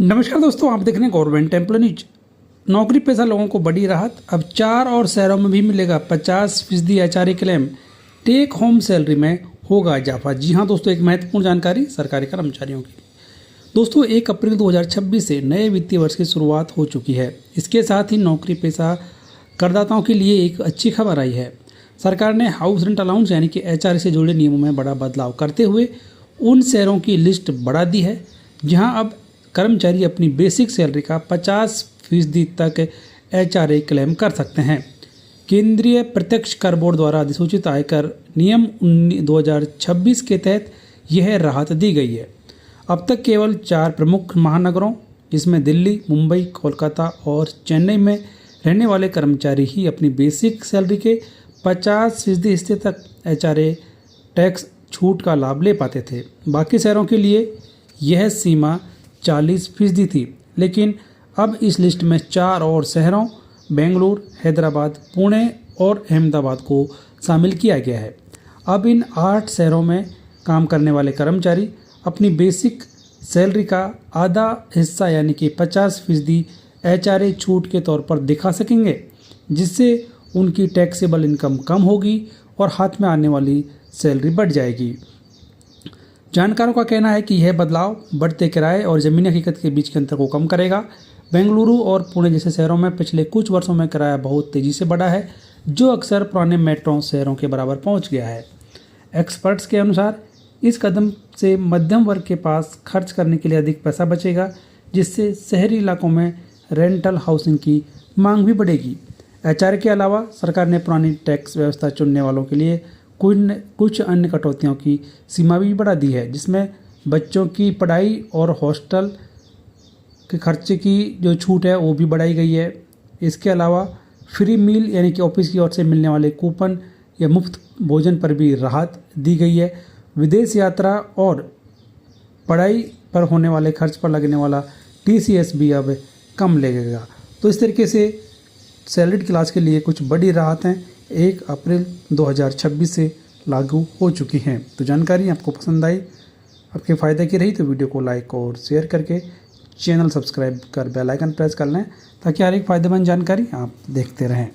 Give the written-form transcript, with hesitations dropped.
नमस्कार दोस्तों, आप देख रहे हैं गवर्नमेंट एम्प्लॉय न्यूज। नौकरी पेशा लोगों को बड़ी राहत। अब 4 और शहरों में भी मिलेगा 50% HRA claim. Take home salary में होगा इजाफा। जी हां दोस्तों, एक महत्वपूर्ण जानकारी सरकारी कर्मचारियों की। दोस्तों 1 अप्रैल 2026 से नए वित्तीय वर्ष की शुरुआत हो चुकी है। इसके साथ ही नौकरी पेशा करदाताओं के लिए एक अच्छी खबर आई है। सरकार ने हाउस रेंट अलाउंस यानी कि HRA से जुड़े नियमों में बड़ा बदलाव करते हुए उन शहरों की लिस्ट बढ़ा दी है जहां अब कर्मचारी अपनी बेसिक सैलरी का 50% तक HRA क्लेम कर सकते हैं। केंद्रीय प्रत्यक्ष कर बोर्ड द्वारा अधिसूचित आयकर नियम 2026 के तहत यह राहत दी गई है। अब तक केवल 4 प्रमुख महानगरों जिसमें दिल्ली, मुंबई, कोलकाता और चेन्नई में रहने वाले कर्मचारी ही अपनी बेसिक सैलरी के 50% हिस्से तक HRA टैक्स छूट का लाभ ले पाते थे। बाकी शहरों के लिए यह सीमा 40% थी, लेकिन अब इस लिस्ट में 4 और शहरों बेंगलुरु, हैदराबाद, पुणे और अहमदाबाद को शामिल किया गया है। अब इन 8 शहरों में काम करने वाले कर्मचारी अपनी बेसिक सैलरी का आधा हिस्सा यानी कि 50% HRA छूट के तौर पर दिखा सकेंगे, जिससे उनकी टैक्सेबल इनकम कम होगी और हाथ में आने वाली सैलरी बढ़ जाएगी। जानकारों का कहना है कि यह बदलाव बढ़ते किराए और ज़मीनी हकीकत के बीच के अंतर को कम करेगा। बेंगलुरु और पुणे जैसे शहरों में पिछले कुछ वर्षों में किराया बहुत तेज़ी से बढ़ा है, जो अक्सर पुराने मेट्रो शहरों के बराबर पहुंच गया है। एक्सपर्ट्स के अनुसार इस कदम से मध्यम वर्ग के पास खर्च करने के लिए अधिक पैसा बचेगा, जिससे शहरी इलाकों में रेंटल हाउसिंग की मांग भी बढ़ेगी। HRA के अलावा सरकार ने पुरानी टैक्स व्यवस्था चुनने वालों के लिए कुछ अन्य कटौतियों की सीमा भी बढ़ा दी है, जिसमें बच्चों की पढ़ाई और हॉस्टल के खर्चे की जो छूट है वो भी बढ़ाई गई है। इसके अलावा फ्री मील यानी कि ऑफिस की ओर से मिलने वाले कूपन या मुफ्त भोजन पर भी राहत दी गई है। विदेश यात्रा और पढ़ाई पर होने वाले खर्च पर लगने वाला TCS भी अब कम लगेगा। तो इस तरीके से सैलरीड क्लास के लिए कुछ बड़ी राहतें 1 अप्रैल 2026 से लागू हो चुकी हैं। तो जानकारी आपको पसंद आई, आपके फ़ायदे की रही तो वीडियो को लाइक और शेयर करके चैनल सब्सक्राइब कर बेल आइकन प्रेस कर लें, ताकि हर एक फ़ायदेमंद जानकारी आप देखते रहें।